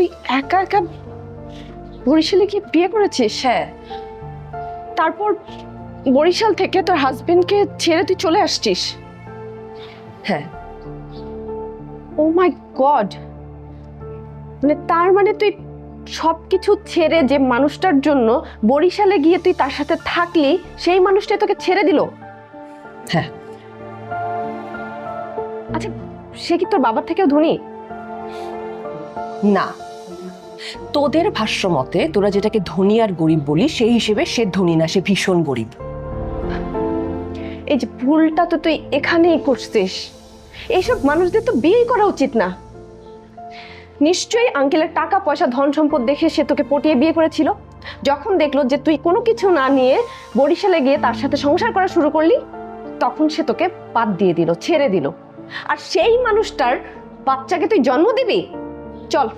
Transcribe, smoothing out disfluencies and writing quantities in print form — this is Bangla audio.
তুই একা একা বরিশালে গিয়ে বিয়ে করেছিস? হ্যাঁ। তারপর বরিশাল থেকে তোর হাজবেন্ডকে ছেড়ে তুই চলে আসছিস? হ্যাঁ। ও মাই গড, মানে তার মানে তুই সবকিছু ছেড়ে যে মানুষটার জন্য বরিশালে গিয়ে তুই তার সাথে থাকলি, সেই মানুষটাই তোকে ছেড়ে দিল? হ্যাঁ। আচ্ছা, সে কি তোর বাবার থেকেও ধনী? না, তোদের ভাষ্য মতে তোরা যেটাকে ধনী আর গরিব বলি, সেই হিসেবে সে ধনী না, সে ভীষণ গরিব। এই যে ভুলটা তো তুই এখানেই করছিস। এইসব মানুষদের তো বিয়ে করা উচিত না। নিশ্চয়ই আঙ্কেলের টাকা পয়সা ধন সম্পদ দেখে সে তোকে পটিয়ে বিয়ে করেছিল। যখন দেখলো যে তুই কোনো কিছু না নিয়ে বরিশালে গিয়ে তার সাথে সংসার করা শুরু করলি, তখন সে তোকে বাদ দিয়ে দিল, ছেড়ে দিল। আর সেই মানুষটার বাচ্চাকে তুই জন্ম দিবি? চল।